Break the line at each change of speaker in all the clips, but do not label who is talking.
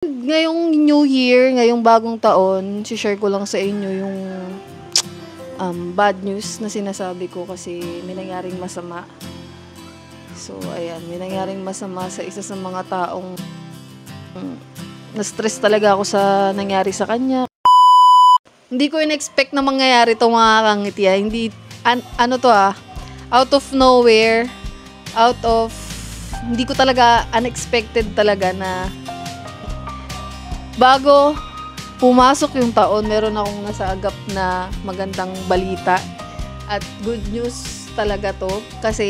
Ngayong New Year, ngayong bagong taon, share ko lang sa inyo yung bad news na sinasabi ko kasi may nangyaring masama. So, ayan, may nangyaring masama sa isa sa mga taong na-stress talaga ako sa nangyari sa kanya. Hindi ko in-expect na mangyayari itong mga kangiti. Hindi, out of nowhere, hindi ko talaga, unexpected talaga na bago pumasok yung taon, meron akong nasaagap na magandang balita. At good news talaga to. Kasi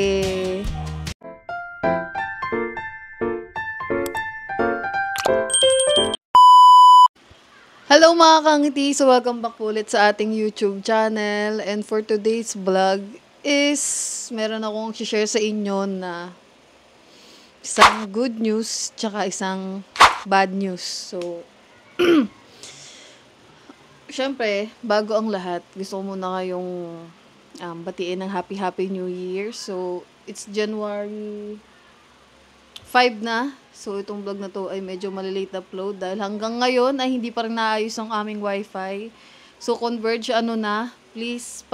hello mga kangiti! So welcome back ulit sa ating YouTube channel. And for today's vlog is meron akong share sa inyo na isang good news tsaka isang bad news. So syempre, bago ang lahat, gusto ko muna kayong batiin ng Happy New Year. So, it's January 5 na. So, itong vlog na to ay medyo malilate upload dahil hanggang ngayon ay hindi pa rin naayos ang aming wifi. So, Converge, please,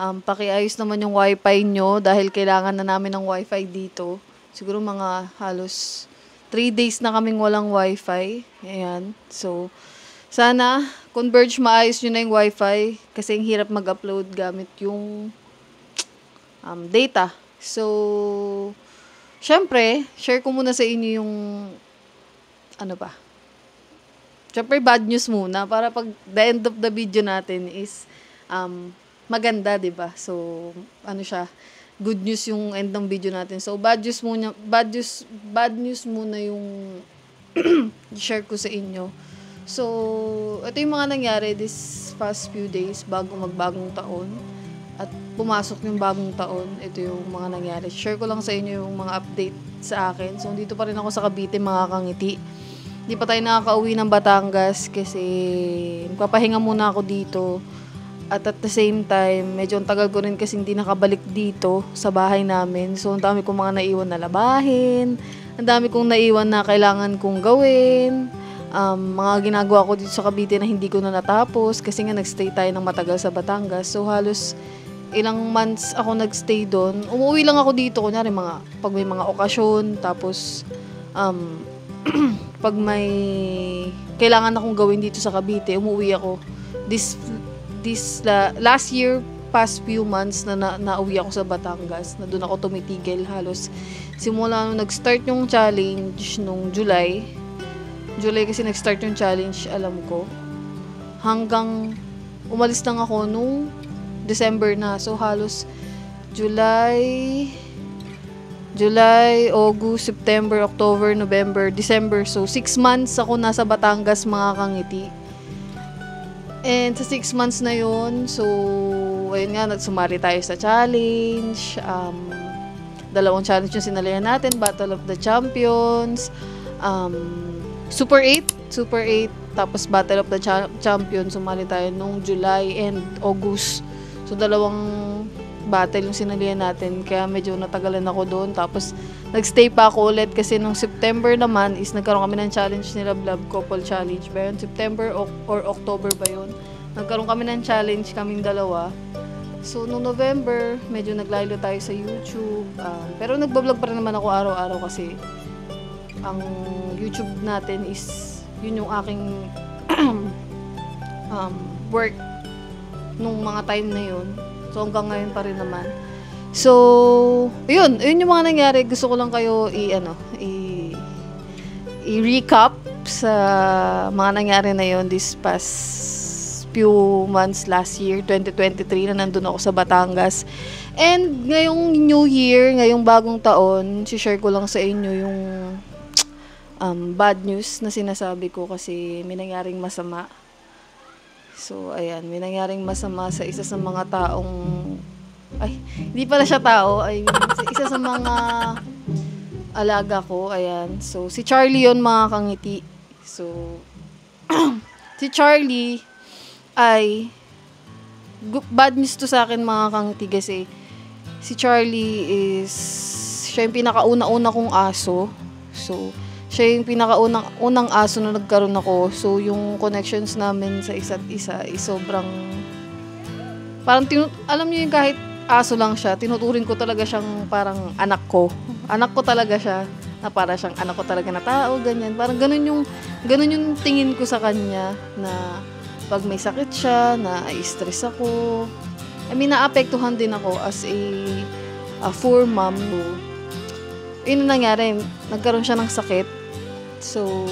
pakiayos naman yung wifi nyo dahil kailangan na namin ng wifi dito. Siguro mga halos 3 days na kaming walang wifi. Ayan. So, sana, Converge, maayos nyo na yung wifi kasi ang hirap mag-upload gamit yung data. So, syempre, share ko muna sa inyo yung syempre, bad news muna para pag the end of the video natin is maganda, diba? So, good news yung end ng video natin. So, bad news muna yung share ko sa inyo. So, ito yung mga nangyari this past few days bago magbagong taon. At pumasok yung bagong taon. Ito yung mga nangyari. Share ko lang sa inyo yung mga update sa akin. So, dito pa rin ako sa Cavite, mga kangiti. Hindi pa tayo nakakauwi ng Batangas kasi papahinga muna ako dito. At the same time, medyo ang tagal ko rin kasi hindi nakabalik dito sa bahay namin. So, ang dami kong mga naiwan na labahin. Ang dami kong naiwan na kailangan kong gawin. Mga ginagawa ko dito sa Cavite na hindi ko na natapos kasi nga nagstay tayo ng matagal sa Batangas. So, halos ilang months ako nagstay doon. Umuwi lang ako dito, kunyari pag may mga okasyon. Tapos, pag may kailangan akong gawin dito sa Cavite, umuwi ako. Last year, past few months na nauwi ako sa Batangas, na doon ako tumitigil halos simula nung nag-start yung challenge nung July kasi nag-start yung challenge, alam ko, hanggang umalis lang ako nung December na. So halos July, August, September, October, November, December. So 6 months ako nasa Batangas, mga kangiti. And sa 6 months na yun, so, ayun nga, nagsumari tayo sa challenge. 2 challenge yung sinalihan natin, Battle of the Champions, Super 8, tapos Battle of the Champions, sumali tayo nung July and August. So, 2 battle yung sinalihan natin, kaya medyo natagalan ako doon. Tapos, nagstay pa ako ulit kasi nung September naman is nagkaroon kami ng challenge nila, Love Couple Challenge ba yun? September or October ba yun? Nagkaroon kami ng challenge kaming dalawa. So, nung November, medyo naglaylo tayo sa YouTube. Pero nagbablog pa rin naman ako araw-araw kasi ang YouTube natin is yun yung aking work nung mga time na yun. So, hanggang ngayon pa rin naman. So, yun yung mga nangyari. Gusto ko lang kayo i-recap sa mga nangyari na yun this past few months last year, 2023, na nandun ako sa Batangas. And ngayong New Year, ngayong bagong taon, share ko lang sa inyo yung bad news na sinasabi ko kasi may nangyaring masama. So, ayan, may nangyaring masama sa isa sa mga taong hindi pala siya tao. Isa sa mga alaga ko. Ayan. So, si Charlie yun, mga kangiti. So, si Charlie ay bad news to sa akin, mga kangiti, kasi si Charlie is siya yung pinakauna-una kong aso. So, Siya yung unang aso na nagkaroon ako. So, yung connections namin sa isa't isa is sobrang, parang, alam niyo yung kahit aso lang siya, tinuturing ko talaga siyang parang anak ko. Anak ko talaga siya, na para siyang anak ko talaga na tao, ganyan. Parang ganun yung tingin ko sa kanya, na pag may sakit siya, na stress ako. I mean, naapektuhan din ako as a poor mom. Yun ang nangyari, nagkaroon siya ng sakit. So,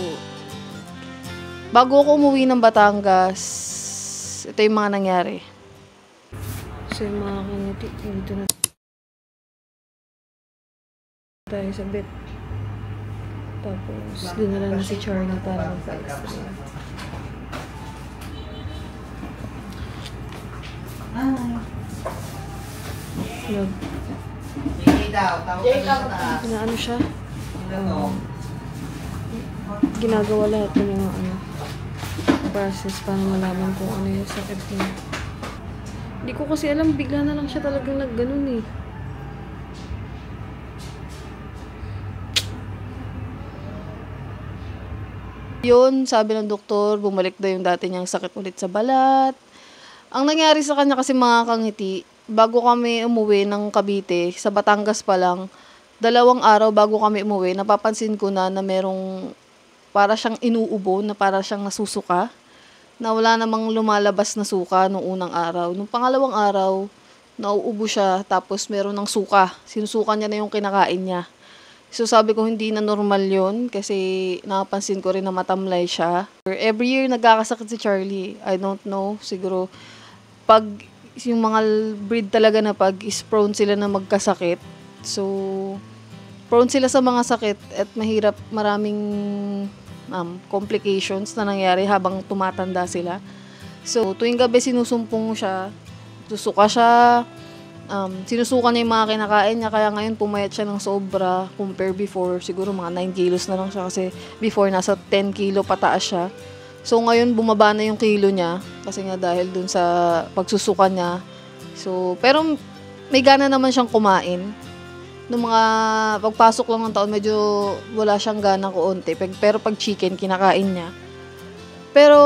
bago ako umuwi ng Batangas, ito yung mga nangyari. So, yung mga kangiti, dito na tayo sa bed. Tapos, dinala na si Charlie para magpa-x-ray. Love. Ano siya? Ginagawa lahat ng mga process para malaman kung ano yung sakit niya. Hindi ko kasi alam, bigla na lang siya talagang nagganon eh. Yun, sabi ng doktor, bumalik daw yung dati niyang sakit ulit sa balat. Ang nangyari sa kanya kasi mga kangiti, bago kami umuwi ng Cavite, sa Batangas pa lang, 2 araw bago kami umuwi, napapansin ko na merong para siyang inuubo, na para siyang nasusuka, na wala namang lumalabas na suka nung unang araw. Nung pangalawang araw, nauubo siya, tapos meron ng suka. Sinusuka niya na yung kinakain niya. So sabi ko hindi na normal yun, kasi napansin ko rin na matamlay siya. Every year nagkakasakit si Charlie. I don't know, siguro pag yung mga breed talaga na pag is prone sila na magkasakit. So, prone sila sa mga sakit at mahirap, maraming complications na nangyari habang tumatanda sila. So, tuwing gabi sinusumpong siya, susuka siya, sinusuka niya yung mga kinakain niya, kaya ngayon pumayat siya ng sobra compare before. Siguro mga 9 kilos na lang siya kasi before nasa 10 kilo pataas siya. So, ngayon bumaba na yung kilo niya kasi nga dahil dun sa pagsusuka niya. So, pero may gana naman siyang kumain. Nung mga pagpasok lang ng taon, medyo wala siyang gana kuunti. Pero pag chicken, kinakain niya. Pero,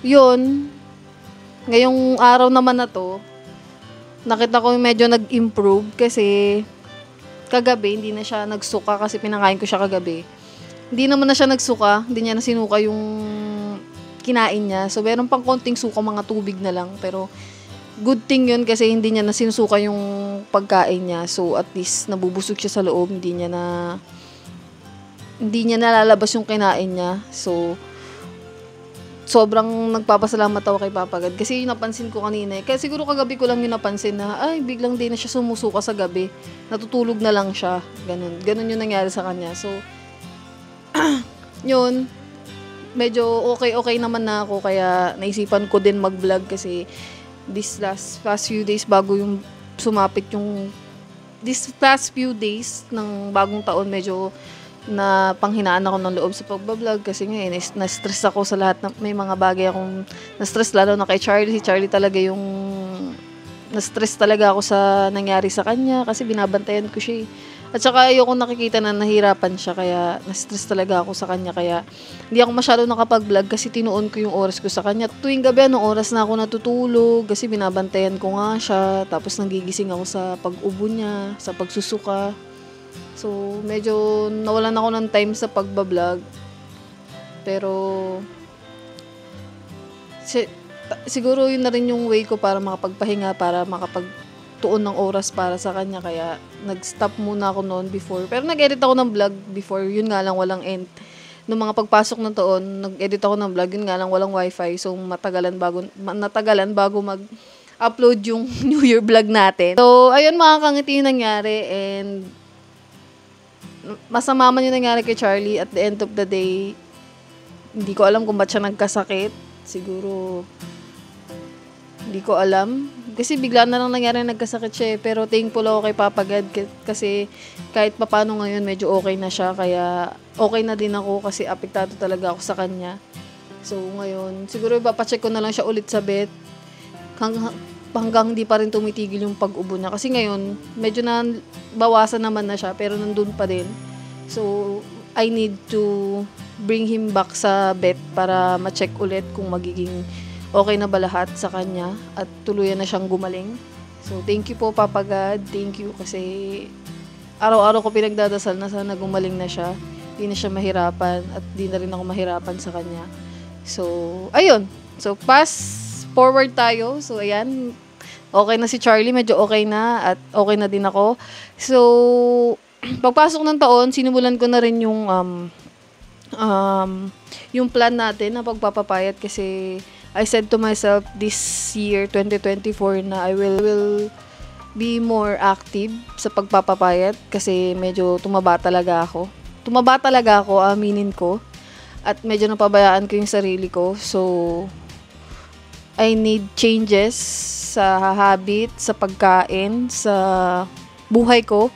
yun, ngayong araw naman na to, nakita ko medyo nag-improve kasi kagabi, hindi na siya nagsuka kasi pinakain ko siya kagabi. Hindi naman na siya nagsuka, hindi niya na sinuka yung kinain niya. So, meron pang konting suka, mga tubig na lang. Pero, good thing yun kasi hindi niya na sinusuka yung pagkain niya. So, at least nabubusog siya sa loob. Hindi niya nalalabas yung kinain niya. So, sobrang nagpapasalamat ako kay Papa God. Kasi yung napansin ko kanina. Kaya siguro kagabi ko lang yung napansin na, ay, biglang di na siya sumusuka sa gabi. Natutulog na lang siya. Ganun yung nangyari sa kanya. So, yun, medyo okay naman na ako. Kaya naisipan ko din mag-vlog kasi past few days bago yung sumapit yung past few days ng bagong taon, medyo na panghinaan ako ng loob sa pagbablog kasi ngayon na-stress ako sa lahat may mga bagay akong na-stress, lalo na kay Charlie. Si Charlie talaga yung na-stress talaga ako sa nangyari sa kanya kasi binabantayan ko siya. At saka ayoko nakikita na nahirapan siya, kaya na-stress talaga ako sa kanya. Kaya hindi ako masyado nakapag-vlog kasi tinuon ko yung oras ko sa kanya. Tuwing gabi, anong oras na ako natutulog kasi binabantayan ko nga siya. Tapos nagigising ako sa pag-ubo niya, sa pagsusuka. So, medyo nawalan ako ng time sa pagbablog. Pero, siguro yun na rin yung way ko para makapagpahinga, para makapagtuon ng oras para sa kanya. Kaya, nag-stop muna ako noon before. Pero nag-edit ako ng vlog before. Yun nga lang, walang end. Nung mga pagpasok ng taon, nag-edit ako ng vlog. Yun nga lang, walang wifi. So, natagalan bago mag-upload yung New Year vlog natin. So, ayun mga kangiti yung nangyari. And, masama man yung nangyari kay Charlie. At the end of the day, hindi ko alam kung ba't siya nagkasakit. Siguro, hindi ko alam. Kasi bigla na lang nangyari nagkasakit siya. Pero thankful ako kay Papa God. Kasi kahit papano ngayon, medyo okay na siya. Kaya okay na din ako kasi apektado talaga ako sa kanya. So ngayon, siguro ipapacheck ko na lang siya ulit sa vet. Hanggang hindi pa rin tumitigil yung pag-ubo niya. Kasi ngayon, medyo na bawasan naman na siya, pero nandun pa din. So, I need to bring him back sa vet para ma-check ulit kung magiging okay na ba lahat sa kanya at tuluyan na siyang gumaling. So, thank you po, Papa God. Thank you kasi araw-araw ko pinagdadasal na sana gumaling na siya. Hindi na siya mahirapan at di na rin ako mahirapan sa kanya. So, ayun. So, fast forward tayo. So, ayan. Okay na si Charlie. Medyo okay na at okay na din ako. So, pagpasok ng taon, sinimulan ko na rin yung plan natin na pagpapapayat kasi I said to myself this year 2024 na I will be more active sa pagpapapayat kasi medyo tumaba talaga ako, aminin ko, at medyo napabayaan ko yung sarili ko. So I need changes sa habit, sa pagkain, sa buhay ko.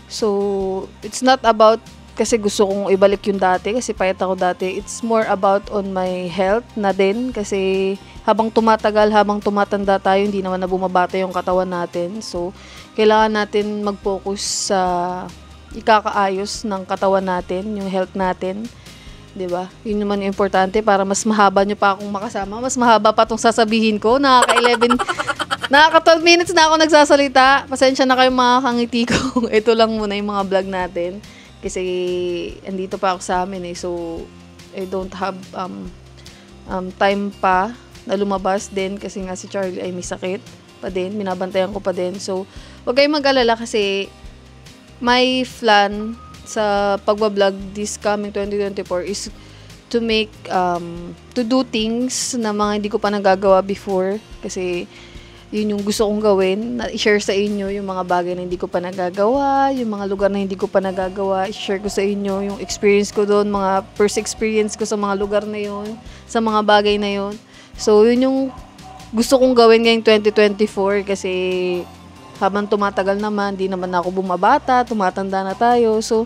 So it's not about kasi gusto kong ibalik yung dati kasi payat ako dati. It's more about on my health na din kasi habang tumatagal, habang tumatanda tayo, hindi naman na bumabata yung katawan natin. So, kailangan natin mag-focus sa ikakaayos ng katawan natin, yung health natin. 'Di ba? Yun naman yung importante para mas mahaba nyo pa akong makasama. Mas mahaba pa tong sasabihin ko. Nakaka 12 minutes na ako nagsasalita. Pasensya na kayo mga kangiti ko. Ito lang muna yung mga vlog natin. Kasi andito pa ako sa amin eh. So, I don't have time pa na lumabas din kasi nga si Charlie ay may sakit pa din. Binabantayan ko pa din. So, huwag kayong mag-alala kasi my plan sa pagbablog this coming 2024 is to make, to do things na mga hindi ko pa nagagawa before. Kasi yun yung gusto kong gawin, na i-share sa inyo yung mga bagay na hindi ko pa nagagawa, yung mga lugar na hindi ko pa nagagawa, i-share ko sa inyo yung experience ko doon, mga first experience ko sa mga lugar na yun, sa mga bagay na yun. So, yun yung gusto kong gawin ngayong 2024 kasi habang tumatagal naman, di naman ako bumabata, tumatanda na tayo. So,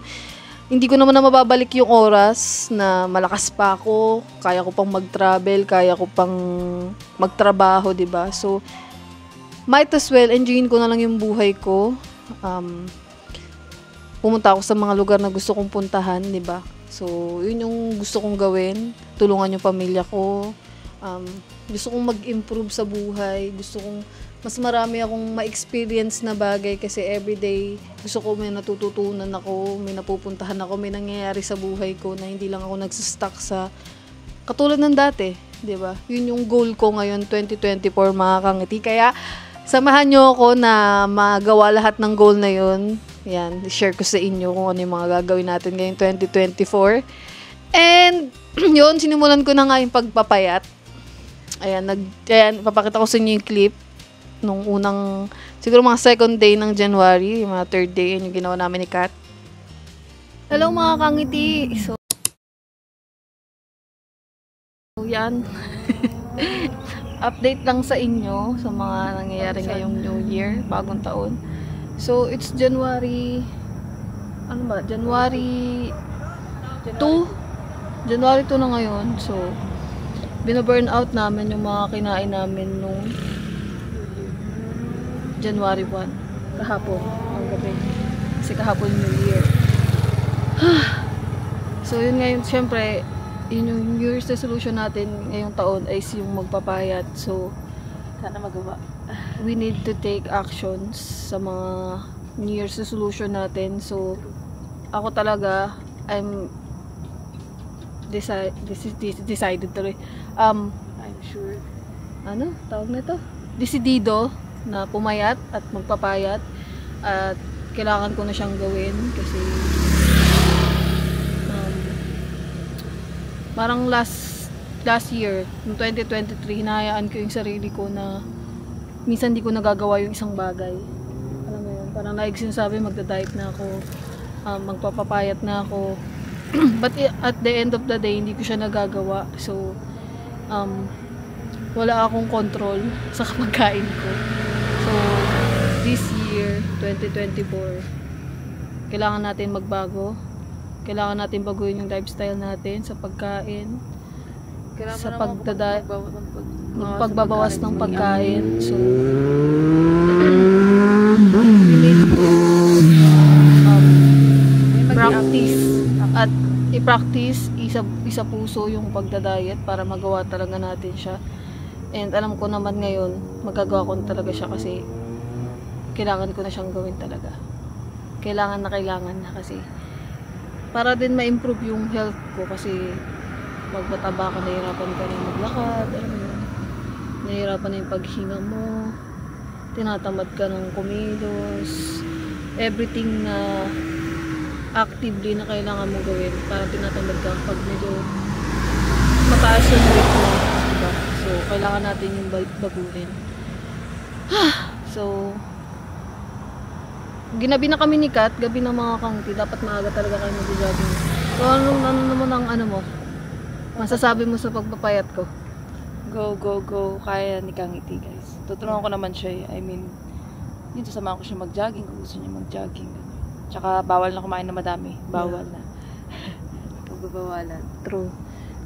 hindi ko naman na mababalik yung oras na malakas pa ako, kaya ko pang mag-travel, kaya ko pang magtrabaho, diba? So, might as well, enjoyin ko na lang yung buhay ko. Pumunta ako sa mga lugar na gusto kong puntahan, di ba? So, yun yung gusto kong gawin. Tulungan yung pamilya ko. Gusto kong mag-improve sa buhay. Gusto kong mas marami akong ma-experience na bagay kasi everyday gusto ko may natututunan ako, may napupuntahan ako, may nangyayari sa buhay ko na hindi lang ako nagsastuck sa katulad ng dati, di ba? Yun yung goal ko ngayon, 2024, mga kangiti. Kaya, samahan nyo ako na magawa lahat ng goal na yun. Yan, share ko sa inyo kung ano yung mga gagawin natin ngayong 2024. And, yun, sinimulan ko na nga yung pagpapayat. Ayan, papakita ko sa inyo yung clip nung unang, siguro mga second day ng January, yung mga third day, yun yung ginawa namin ni Kat. Hello mga kangiti! So, yan. Update lang sa inyo sa mga nangyayari ngayong New Year, bagong taon. So, it's January, January 2? January 2 na ngayon. So, bina-burn out namin yung mga kinain namin nung January 1. Kahapon, ang gabi. Kasi kahapon New Year. So, yun ngayon, syempre, yun yung New Year's resolution natin ngayong taon ay yung magpapayat. So, sana magawa. We need to take actions sa mga New Year's resolution natin. So, ako talaga, I'm decided tuloy. I'm sure. Ano? Tawag na ito? Decidido na pumayat at magpapayat. At kailangan ko na siyang gawin kasi parang last year, noong 2023, hinahayaan ko yung sarili ko na minsan di ko nagagawa yung isang bagay. Alam mo yun, parang like sinasabi, magda-diet na ako, magpapapayat na ako. But at the end of the day, hindi ko siya nagagawa. So, wala akong control sa pagkain ko. So, this year, 2024, kailangan natin magbago. Kailangan natin baguhin yung lifestyle natin sa pagkain, sa pagbabawas ng pagkain. So, we need to practice at i-practice, isa puso yung pagda-diet para magawa talaga natin siya. And alam ko naman ngayon, magagawa ko na talaga siya kasi kailangan ko na siyang gawin talaga. Kailangan na kasi para din ma-improve yung health ko kasi pag mataba ka, nahihirapan ka rin maglakad, alam mo yun. Nahihirapan na yung paghinga mo, tinatamad ka ng kumilos, everything na actively na kailangan mo gawin para tinatamad ka pag medyo mataas yung weight mo, diba? So, kailangan natin yung baguhin. So, ginabi na kami ni Kat, gabi ng mga kangti, dapat maaga talaga kayo mag-jogging. So, ano naman ang ano mo? Masasabi mo sa pagpapayat ko?
Go. Kaya ni Kangiti, guys. Tutulungan ko naman siya. I mean, dito samahan ko siya mag-jogging kung gusto niya mag-jogging. Tsaka bawal na kumain na madami. Bawal na. Pagbabawalan.
True.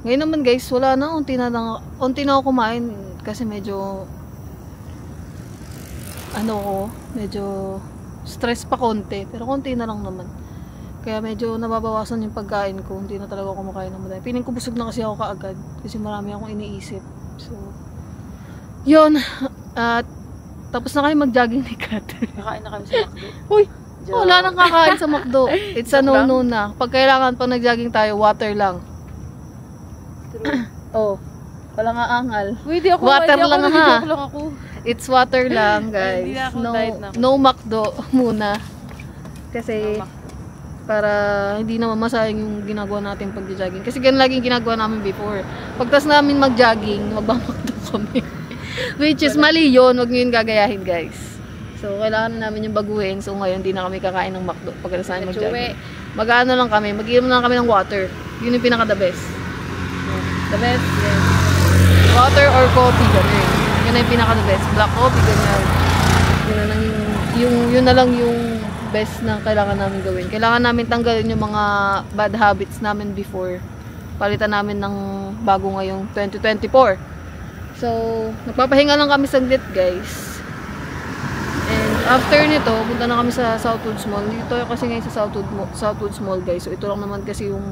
Ngayon naman guys, wala na. Unti na ako kumain kasi medyo medyo stress pa konti. Pero konti na lang naman. Kaya medyo nababawasan yung pagkain ko. Hindi na talaga ako kumakain ng madami. Piling ko busog na kasi ako kaagad. Kasi marami akong iniisip. So, yun. At tapos na kayo mag-jogging ni Kat.
Kakain na kami sa McDo.
Uy! Wala nang kakain sa McDo. It's a no-no na. Pag kailangan pag nag-jogging tayo, water lang.
True.
Oh. Walang aangal.
Uy, di ako.
Water lang ha.
Lang ako.
It's water lang, guys.
Hindi na ako diet na ako.
No McDo muna. Kasi para hindi naman masayang yung ginagawa natin pag-jogging. Kasi ganun laging ginagawa namin before. Pagtas namin mag-jogging, magmamakdo kami. Which is mali yun. Huwag nyo yun gagayahin, guys. So, kailangan na namin yung baguhin. So, ngayon, hindi na kami kakain ng McDo pagkatapos namin mag-jogging. Mag-ano lang kami. Mag-inom lang kami ng water. Yun yung pinaka-the best. The best, yes. Water or coffee, ganun. Yun na yung pinaka-the best. Black coffee, ganyan. Yun na lang yung best na kailangan namin gawin. Kailangan namin tanggalin yung mga bad habits namin before. Palitan namin ng bago ngayong 2024. So, nagpapahinga lang kami saglit, guys. And after nito, punta na kami sa Southwoods Mall. Dito kasi ngayon sa Southwoods Mall, guys. So, ito lang naman kasi yung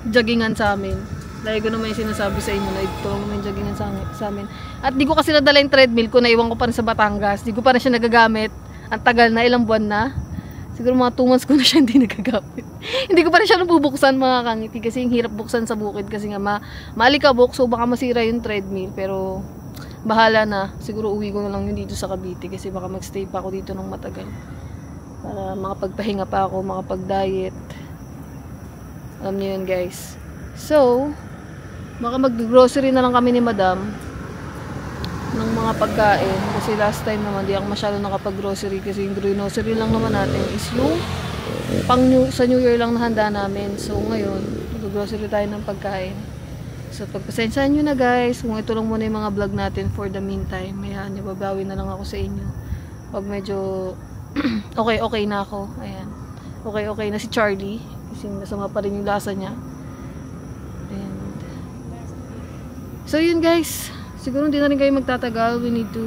joggingan sa amin. Dahil ko naman yung sinasabi sa inyo na ito lang naman yung joggingan sa amin. At di ko kasi nadala yung treadmill ko, naiwan ko pa rin sa Batangas. Di ko pa rin siya nagagamit. Ang tagal na, ilang buwan na. Siguro mga 2 months ko na siya hindi nagagamit. Hindi ko pa rin siya nabubuksan, mga kangiti. Kasi yung hirap buksan sa bukid. Kasi nga maalikabok, so baka masira yung treadmill. Pero bahala na. Siguro uwi ko na lang yun dito sa Cavite. Kasi baka magstay pa ako dito ng matagal. Para makapagpahinga pa ako, makapag-diet. Alam niyo yun, guys. So, baka mag-grocery na lang kami ni Madam ng mga pagkain. Kasi last time naman, di ako masyado nakapag-grocery. Kasi yung grocery lang naman natin is yung sa New Year lang na handa namin. So, ngayon, mag-grocery tayo ng pagkain. So, pagpasensyahan nyo na, guys. Kung ito lang muna yung mga vlog natin for the meantime. Ayan, babawi na lang ako sa inyo. Pag medyo okay na ako. Ayan. Okay na si Charlie. Kasi masama pa rin yung lasa niya. And so, yun, guys. Siguro hindi na rin kayo magtatagal. We need to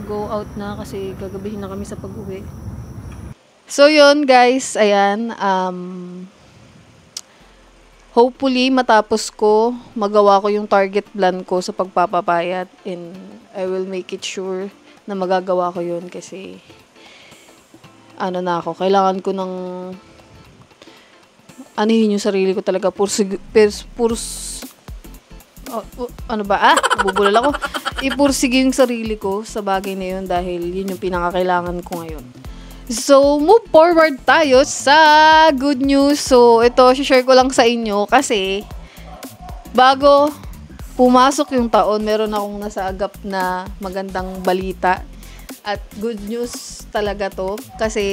go out na kasi gagabihin na kami sa pag-uwi. So yun guys, ayan. Hopefully matapos ko, magawa ko yung target plan ko sa pagpapapayat. And I will make it sure na magagawa ko yun kasi kailangan ko ng anihin yung sarili ko talaga. Bubulal ako. Ipursige yung sarili ko sa bagay na yun dahil yun yung pinakakailangan ko ngayon. So, move forward tayo sa good news. So, ito, share ko lang sa inyo kasi bago pumasok yung taon, meron akong nasaagap na magandang balita. At good news talaga to kasi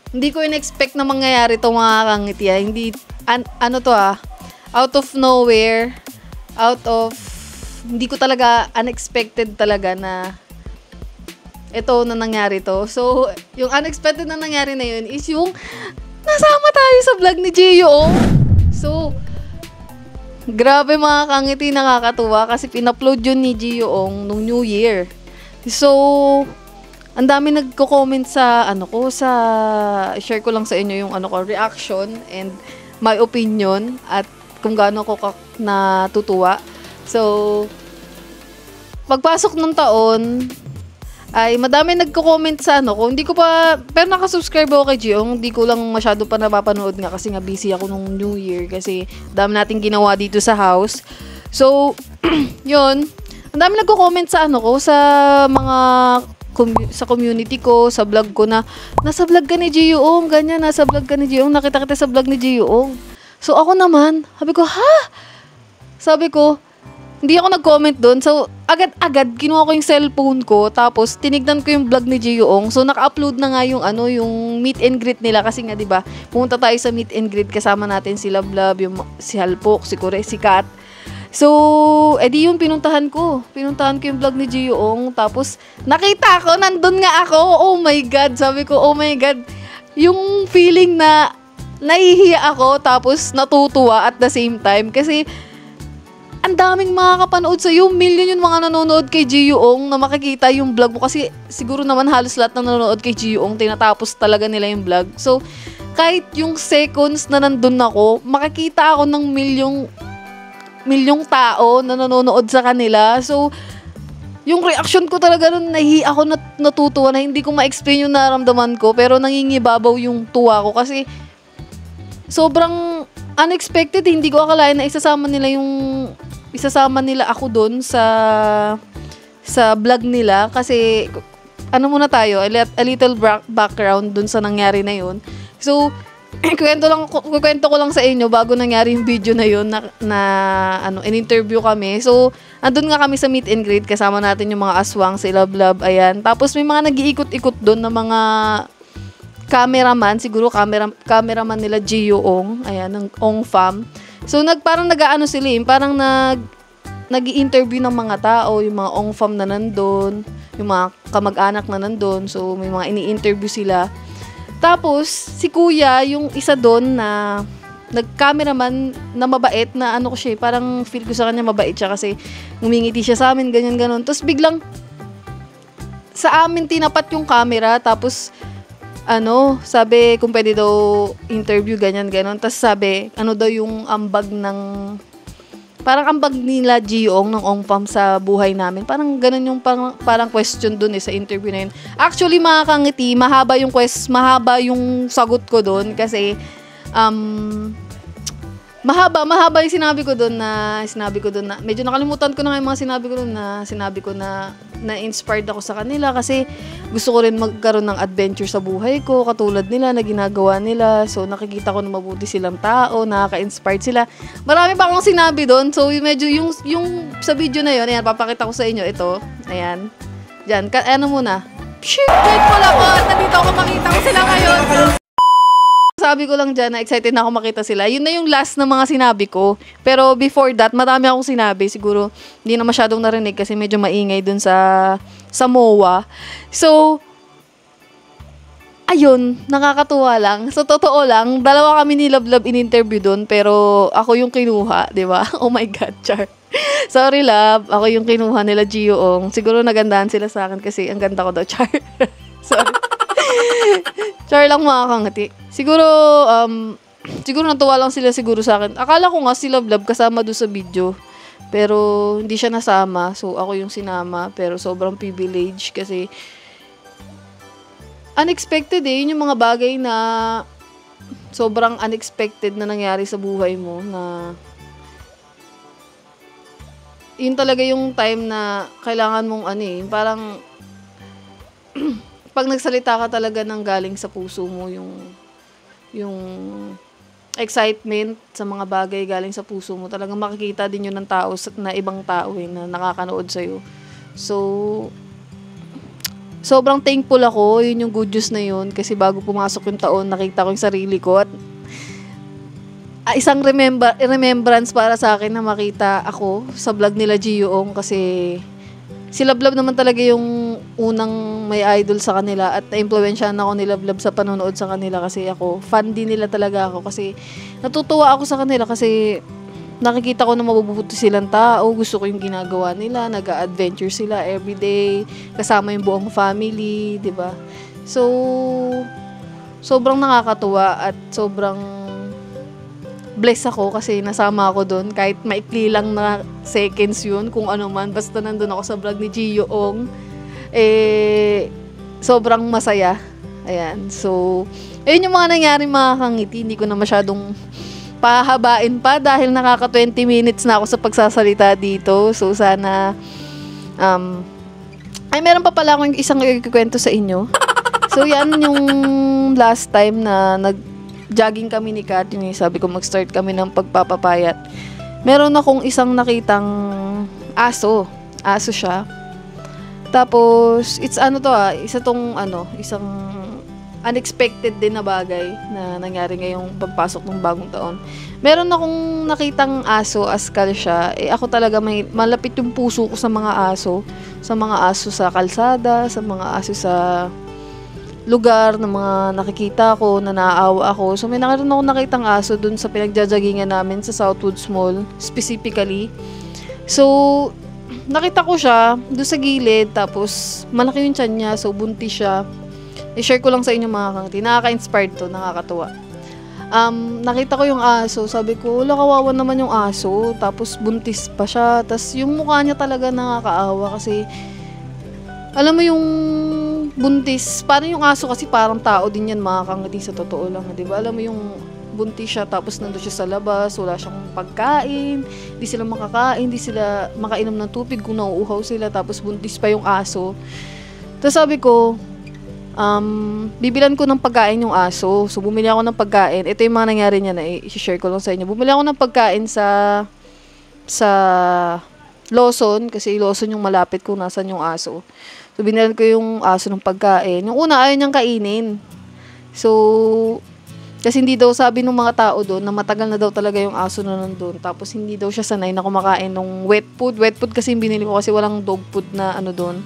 hindi ko in-expect na mangyayari to, mga kangiti. Hindi, out of nowhere, hindi ko talaga, unexpected talaga na ito na nangyari to. So, yung unexpected na nangyari na yun is yung nasama tayo sa vlog ni Gio. So, grabe mga kangiti, nakakatuwa kasi pin-upload yun ni Gio nung New Year. So, ang dami nagko-comment sa ano ko, sa share ko lang sa inyo yung ano ko, reaction and my opinion at kung gaano ko natutuwa. So, pagpasok ng taon, ay madami nagko-comment sa ano ko. Hindi ko pa, pero nakasubscribe ako kay Gio. Hindi ko lang masyado pa napapanood nga kasi nga busy ako nung New Year kasi dami nating ginawa dito sa house. So, yun. Ang dami nagko-comment sa ano ko, sa mga sa community ko, sa vlog ko na nasa vlog ka ni Gio-ong, ganyan, nasa vlog ka ni Gio-ong, nakita kita sa vlog ni Gio-ong. So, ako naman, sabi ko, ha? Sabi ko, hindi ako nag-comment doon. So, agad-agad, kinuha ko yung cellphone ko, tapos tinignan ko yung vlog ni Gio-ong. So, naka-upload na nga yung, ano, yung meet and greet nila. Kasi nga, di ba, pumunta tayo sa meet and greet, kasama natin si Lablab, yung si Halpok, si Kure, si Kat. So, edi yung pinuntahan ko. Pinuntahan ko yung vlog ni Gio-ong. Tapos, nakita ko, nandun nga ako. Oh my God. Sabi ko, oh my God. Yung feeling na nahihiya ako, tapos natutuwa at the same time. Kasi, ang daming makakapanood sa'yo. Million yung mga nanonood kay Gio-ong na makikita yung vlog mo. Kasi, siguro naman halos lahat ng nanonood kay Gio-ong, tinatapos talaga nila yung vlog. So, kahit yung seconds na nandun ako, makikita ako ng milyong tao na nanonood sa kanila. So, yung reaction ko talaga nun, nahihiya ako natutuwa na hindi ko ma-explain yung naramdaman ko, pero nangingibabaw yung tuwa ko kasi sobrang unexpected. Hindi ko akalain na isasama nila ako doon sa vlog nila kasi ano muna tayo, a little background doon sa nangyari na yun. So, kukwento ko lang sa inyo bago nangyari yung video na yun na in-interview kami. So, andun nga kami sa meet and greet, kasama natin yung mga aswang, si Lablab, ayan. Tapos may mga nag-iikot-ikot doon na mga cameraman, siguro cameraman nila Gio-ong, ayan, ng Ong Fam. So, parang nag-aano sila, parang nag-i-interview ng mga tao, yung mga Ong Fam na nandun, yung mga kamag-anak na nandun. So, may mga ini-interview sila. Tapos, si Kuya, yung isa doon na nag-cameraman na mabait, na ano ko siya, parang feel ko sa kanya mabait siya kasi ngumingiti siya sa amin, ganyan, ganon. Tapos biglang, sa amin tinapat yung camera, tapos, sabi kung pwede daw interview, ganyan, ganon. Tapos sabi, daw yung ambag ng, parang ambag nila Gio-ong ng Ong Fam sa buhay namin. Parang ganun yung parang question dun sa interview na yun. Actually, mga kangiti, mahaba yung sagot ko dun kasi mahaba yung sinabi ko dun na medyo nakalimutan ko na nga yung mga sinabi ko na na-inspired ako sa kanila kasi gusto ko rin magkaroon ng adventure sa buhay ko katulad nila na ginagawa nila. So, nakikita ko na mabuti silang tao, nakaka-inspired sila. Marami pa akong sinabi doon. So, medyo yung sa video na yun, ayan, papakita ko sa inyo ito. Ayan. Diyan, muna. Shit, grateful ako at nandito ako makita ko sila ngayon. Sabi ko lang dyan na excited na ako makita sila. Yun na yung last na mga sinabi ko. Pero before that, marami akong sinabi. Siguro, hindi na masyadong narinig kasi medyo maingay dun sa MOA. So, ayun, nakakatuwa lang. So, totoo lang, dalawa kami ni Lablab in-interview dun, pero ako yung kinuha, di ba? Oh my God, Char. Sorry, Lab. Ako yung kinuha nila Gio-ong. Siguro nagandahan sila sa akin kasi ang ganda ko daw, Char. Sorry. Char lang, mga kangati. Siguro natuwa lang sila siguro sa akin. Akala ko nga si Lablab kasama doon sa video. Pero hindi siya nasama. So, ako yung sinama. Pero sobrang privilege kasi unexpected yun yung mga bagay na sobrang unexpected na nangyari sa buhay mo na yun talaga yung time na kailangan mong parang pag nagsalita ka talaga ng galing sa puso mo yung excitement sa mga bagay galing sa puso mo, talagang makikita din yun ng tao na ibang tao na nakakanood sa'yo. So, sobrang thankful ako, yun yung good news na yun, kasi bago pumasok yung taon, nakita ko yung sarili ko at isang remembrance para sa akin na makita ako sa vlog nila Gio-ong kasi si Lablab naman talaga yung unang may idol sa kanila at na-impluwensyahan ako ni Lablab sa panonood sa kanila kasi fan din nila talaga ako kasi natutuwa ako sa kanila kasi nakikita ko na mabubuti silang tao, gusto ko yung ginagawa nila, nag-a-adventure sila everyday, kasama yung buong family, 'di ba? So, sobrang nakakatuwa at sobrang bless ako kasi nasama ako doon kahit maikli lang na seconds yun, kung ano man, basta nandun ako sa vlog ni Gio Ong, sobrang masaya. Ayan, so, ayun yung mga nangyari mga kangiti, hindi ko na masyadong pahabain pa dahil nakaka 20 minutes na ako sa pagsasalita dito. So, sana, meron pa pala akong isang ikikwento sa inyo. So, yan yung last time na nag-jogging kami ni Kat. Yung sabi ko mag-start kami ng pagpapapayat. Meron akong isang nakitang aso. Aso siya. Tapos, isang unexpected din na bagay na nangyari ngayong pagpasok ng bagong taon. Meron akong nakitang aso, askal siya. Ako talaga malapit yung puso ko sa mga aso. Sa mga aso sa kalsada, sa mga aso sa lugar na mga nakikita ko, na naaawa ako. So, may nakitang aso dun sa pinagjajagingan namin sa Southwoods Mall, specifically. So, nakita ko siya doon sa gilid, tapos malaki yung tiyan niya, so buntis siya. I-share ko lang sa inyo mga kangti. Nakaka-inspired to, nakakatuwa. Nakita ko yung aso, sabi ko, wala, kawawa naman yung aso, tapos buntis pa siya, tapos yung mukha niya talaga nakakaawa kasi, alam mo yung buntis, parang yung aso kasi parang tao din yan mga kangti sa totoo lang, di ba? Alam mo yung buntis siya, tapos nandun siya sa labas, wala siyang pagkain, hindi sila makakain, hindi sila makainom ng tubig kung nauuhaw sila, tapos buntis pa yung aso. Tapos sabi ko, bibilan ko ng pagkain yung aso. So, bumili ako ng pagkain. Ito yung mga nangyari niya na i-share ko lang sa inyo. Bumili ako ng pagkain sa Lawson, kasi Lawson yung malapit kung nasan yung aso. So, binilan ko yung aso ng pagkain. Yung una, ayaw niyang kainin. So, kasi hindi daw sabi ng mga tao doon na matagal na daw talaga yung aso na nandun. Tapos, hindi daw siya sanay na kumakain ng wet food. Wet food kasi yung binili ko kasi walang dog food na ano doon.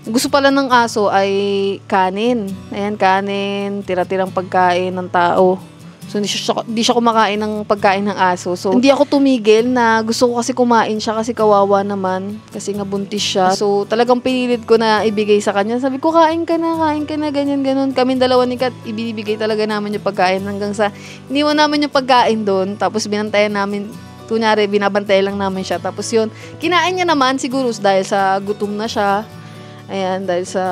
Gusto pala ng aso ay kanin. Ayan, kanin, tira-tirang pagkain ng tao. So, hindi siya kumakain ng pagkain ng aso. So, hindi ako tumigil na gusto ko kasi kumain siya kasi kawawa naman. Kasi nga buntis siya. So, talagang pinilit ko na ibigay sa kanya. Sabi ko, kain ka na, ganyan, ganun. Kaming dalawa ni Kat, ibinibigay talaga namin yung pagkain hanggang sa iniwan namin yung pagkain doon. Tapos, binantayan namin, kunyari, binabantay lang namin siya. Tapos yun, kinain niya naman siguro dahil sa gutom na siya. Ayan, dahil sa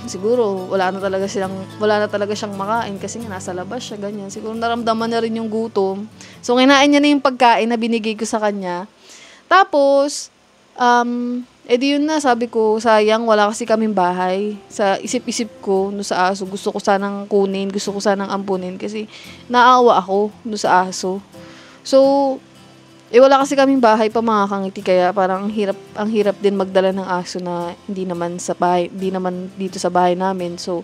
siguro wala na talaga siyang makain kasi nga nasa labas siya, ganyan. Siguro naramdaman na rin yung gutom. So, kinain niya na yung pagkain na binigay ko sa kanya. Tapos, edi yun na, sabi ko, sayang, wala kasi kaming bahay. Sa isip-isip ko, no sa aso, gusto ko sanang kunin, gusto ko sanang ampunin kasi naawa ako no sa aso. So, wala kasi kaming bahay pa mga kangiti, kaya parang ang hirap din magdala ng aso na hindi naman dito sa bahay namin. So,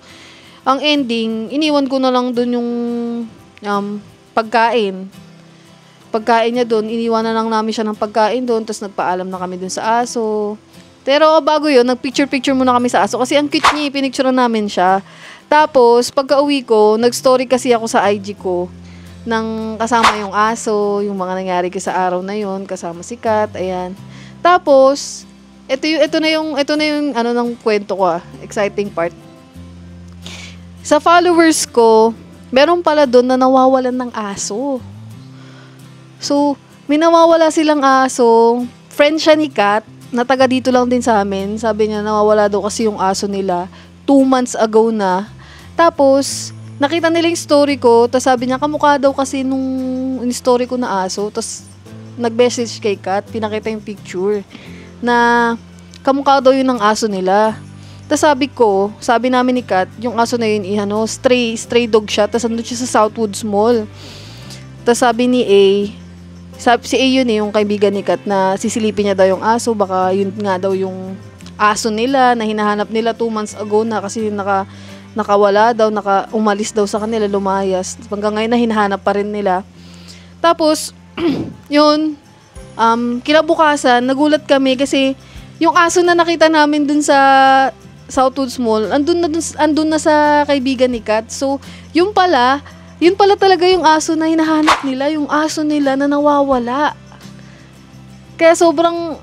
ang ending, iniwan ko na lang doon yung pagkain. Pagkain niya doon, iniwan na lang namin siya ng pagkain doon, tapos nagpaalam na kami doon sa aso. Pero bago yun, nagpicture-picture muna kami sa aso kasi ang cute niya, pinicture namin siya. Tapos, pagka-uwi ko, nag-story kasi ako sa IG ko ng kasama yung aso, yung mga nangyari ko sa araw na yon, kasama si Kat, ayan. Tapos, ito na yung ano ng kwento ko, exciting part. Sa followers ko, meron pala doon na nawawalan ng aso. So, may nawawala silang aso, friend siya ni Kat, na taga dito lang din sa amin. Sabi niya, nawawala daw kasi yung aso nila 2 months ago na. Tapos, nakita nila yung story ko, tapos sabi niya, kamukha daw kasi nung story ko na aso, tapos nag-message kay Kat, pinakita yung picture, na kamukha daw yun ng aso nila. Tapos sabi namin ni Kat, yung aso na yun, stray dog siya, tapos andun siya sa Southwoods Mall. Tapos sabi ni si A yun yung kaibigan ni Kat, na sisilipin niya daw yung aso, baka yun nga daw yung aso nila, na hinahanap nila 2 months ago na kasi nakawala daw, umalis daw sa kanila, lumayas. Hanggang ngayon na hinahanap pa rin nila. Tapos, yun, kinabukasan, nagulat kami kasi yung aso na nakita namin dun sa Southwoods Mall, andun na sa kaibigan ni Kat. So, yung pala, yun pala talaga yung aso na hinahanap nila, yung aso nila na nawawala. Kaya sobrang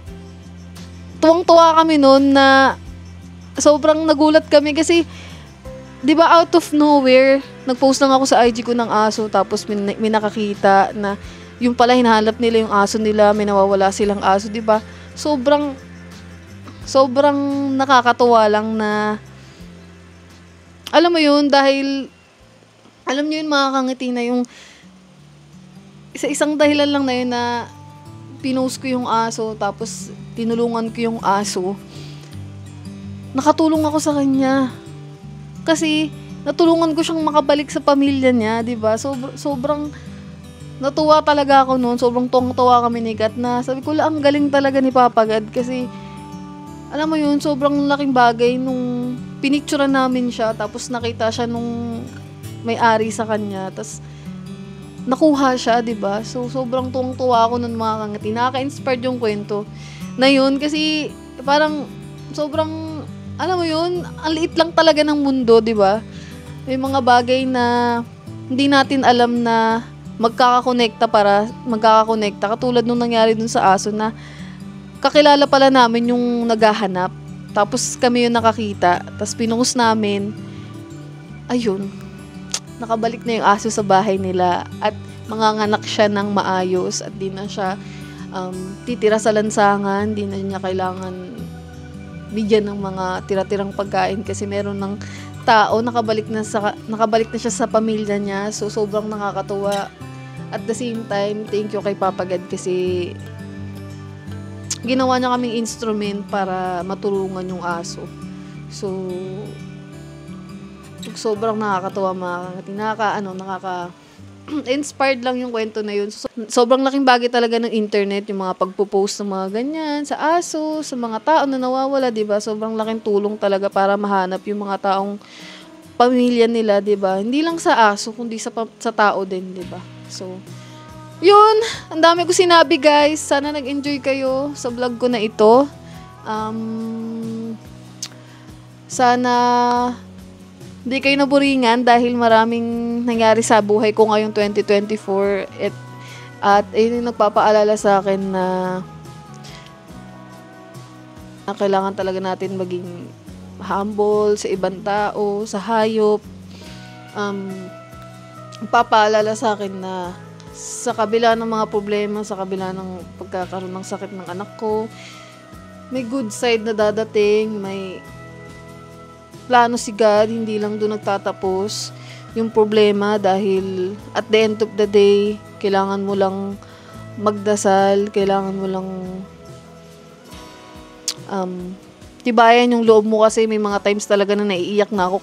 tuwang-tuwa kami noon na sobrang nagulat kami kasi 'di ba out of nowhere, nag-post lang ako sa IG ko ng aso tapos may nakakita na yung pala hinahanap nila yung aso nila, may nawawala silang aso, 'di ba? Sobrang nakakatuwa lang na alam mo yun dahil alam niyo yun mga kangiti na yung isang dahilan lang na yun na pinost ko yung aso tapos tinulungan ko yung aso. Nakatulong ako sa kanya. Kasi natulungan ko siyang makabalik sa pamilya niya, 'di ba? Sobrang natuwa talaga ako noon. Sobrang tuwang-tuwa kami ni Kat na sabi ko, ang galing talaga ni Papa God kasi alam mo yun, sobrang laking bagay nung pinicturean namin siya tapos nakita siya nung may-ari sa kanya. Tapos nakuha siya, 'di ba? So sobrang tuwang-tuwa ako noon mga kangiti. Nakaka-inspired yung kwento na yun kasi parang sobrang alam mo yun, ang liit lang talaga ng mundo, 'di ba? May mga bagay na hindi natin alam na magkakakonekta katulad nung nangyari dun sa aso na kakilala pala namin yung naghahanap. Tapos kami yung nakakita, tapos pinost namin. Ayun. Nakabalik na yung aso sa bahay nila at manganganak siya ng maayos at di na siya titira sa lansangan, di na niya kailangan bigyan ng mga tira-tirang pagkain kasi meron ng tao nakabalik na siya sa pamilya niya. So sobrang nakakatuwa. At the same time, thank you kay Papa God kasi ginawa niya kaming instrument para matulungan yung aso. So sobrang nakakatuwa inspired lang yung kwento na yun. Sobrang laking bagay talaga ng internet, yung mga pagpo-post ng mga ganyan sa aso, sa mga tao na nawawala, 'di ba? Sobrang laking tulong talaga para mahanap yung mga taong pamilya nila, 'di ba? Hindi lang sa aso kundi sa tao din, 'di ba? So yun, ang dami ko sinabi guys. Sana nag-enjoy kayo sa vlog ko na ito. Sana hindi kayo naburingan dahil maraming nangyari sa buhay ko ngayong 2024 at ayun yung nagpapaalala sa akin na kailangan talaga natin maging humble sa ibang tao, sa hayop. Nagpapaalala sa akin na sa kabila ng mga problema, sa kabila ng pagkakaroon ng sakit ng anak ko, may good side na dadating, may plano si God, hindi lang doon nagtatapos yung problema dahil at the end of the day, kailangan mo lang magdasal, kailangan mo lang tibayan yung loob mo kasi may mga times talaga na naiiyak na ako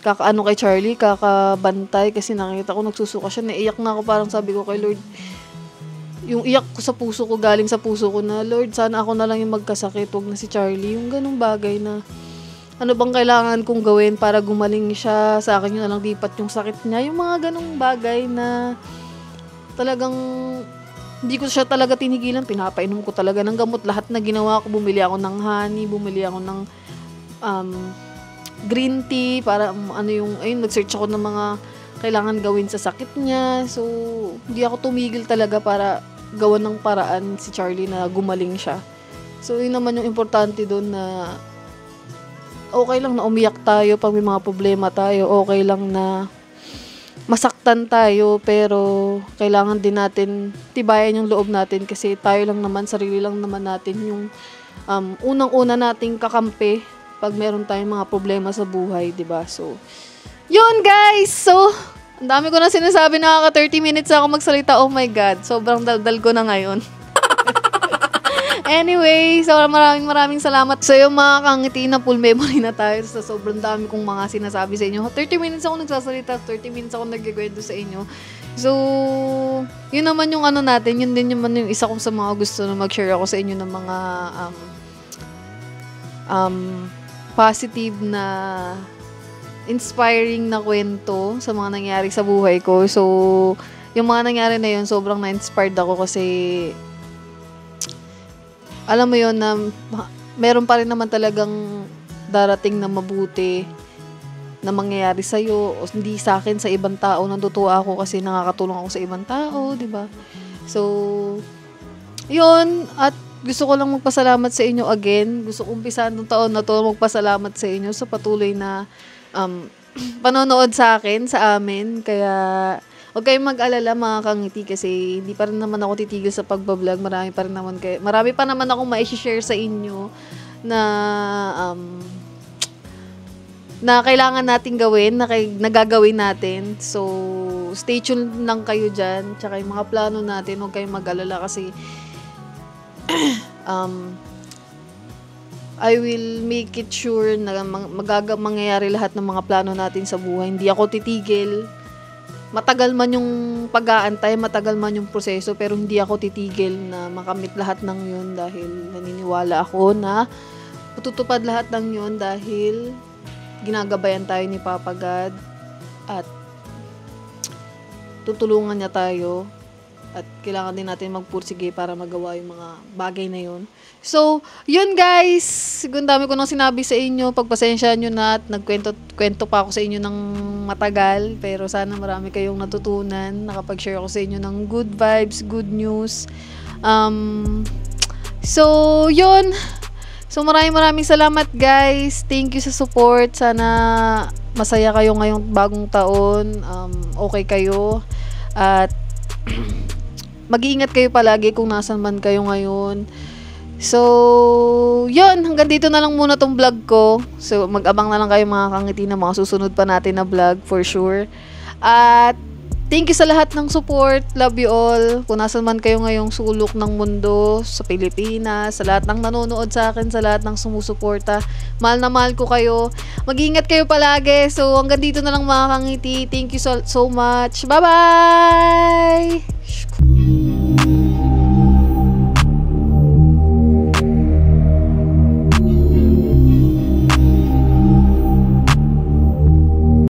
kakaano kay Charlie, kakabantay kasi nakita ko nagsusuka siya, naiiyak na ako parang sabi ko kay Lord, yung iyak ko sa puso ko, galing sa puso ko na Lord, sana ako na lang yung magkasakit, wag na si Charlie, yung ganung bagay na ano bang kailangan kong gawin para gumaling siya, sa akin yun na lang dipat yung sakit niya. Yung mga ganong bagay na talagang hindi ko siya talaga tinigilan. Pinapainom ko talaga ng gamot. Lahat na ginawa ko, bumili ako ng honey, bumili ako ng green tea para nag-search ako ng mga kailangan gawin sa sakit niya. So, hindi ako tumigil talaga para gawan ng paraan si Charlie na gumaling siya. So, yun naman yung importante doon na okay lang na umiyak tayo pag may mga problema tayo. Okay lang na masaktan tayo, pero kailangan din natin tibayan yung loob natin kasi tayo lang naman, sarili lang naman natin yung unang-una nating kakampi pag meron tayong mga problema sa buhay, 'di ba? So, yun guys! So, ang dami ko na sinasabi, nakaka 30 minutes ako magsalita. Oh my God, sobrang daldal ko na ngayon. Anyway, so maraming salamat sa iyo mga kangiti na full memory na tayo sa sobrang dami kong mga sinasabi sa inyo. 30 minutes ako nagsasalita, 30 minutes ako nagkikwento sa inyo. So, yun naman yung ano natin, yun din naman yung isa kong sa mga gusto na mag-share ako sa inyo ng mga positive na inspiring na kwento sa mga nangyari sa buhay ko. So, yung mga nangyari na yun, sobrang na-inspired ako kasi alam mo yun na meron pa rin naman talagang darating na mabuti na mangyayari sa'yo, o hindi sa akin, sa ibang tao. Natutuwa ako kasi nakakatulong ako sa ibang tao, di ba? So, yun. At gusto ko lang magpasalamat sa inyo again. Gusto ko umpisahan ng taon na to magpasalamat sa inyo sa patuloy na panonood sa akin, sa amin. Kaya, huwag kayong mag-alala mga kangiti kasi hindi pa rin naman ako titigil sa pagbablog. Marami pa naman akong ma-share sa inyo na na kailangan nating gawin, na gagawin natin. So, stay tuned lang kayo dyan. Tsaka yung mga plano natin, huwag kayong mag-alala kasi I will make it sure na mangyayari lahat ng mga plano natin sa buhay. Hindi ako titigil. Matagal man yung pag-aantay, matagal man yung proseso, pero hindi ako titigil na makamit lahat ng yun dahil naniniwala ako na matutupad lahat ng yun dahil ginagabayan tayo ni Papa God at tutulungan niya tayo at kailangan din natin magpursige para magawa yung mga bagay na yun. So, yun guys, ang dami ko nang sinabi sa inyo, pagpasensya nyo na at nagkwento pa ako sa inyo ng matagal, pero sana marami kayong natutunan, nakapag-share ako sa inyo ng good vibes, good news. So, yun. So, maraming salamat guys. Thank you sa support. Sana masaya kayo ngayong bagong taon. Okay kayo. At mag-iingat kayo palagi kung nasan man kayo ngayon. So, yun. Hanggang dito na lang muna tong vlog ko. So, mag-abang na lang kayo mga kangiti na mga susunod pa natin na vlog for sure. At thank you sa lahat ng support. Love you all. Kung nasan man kayo ngayong sulok ng mundo, sa Pilipinas, sa lahat ng nanonood sa akin, sa lahat ng sumusuporta. Mahal na mahal ko kayo. Mag-ingat kayo palagi. So, hanggang dito na lang mga kangiti. Thank you so much. Bye-bye!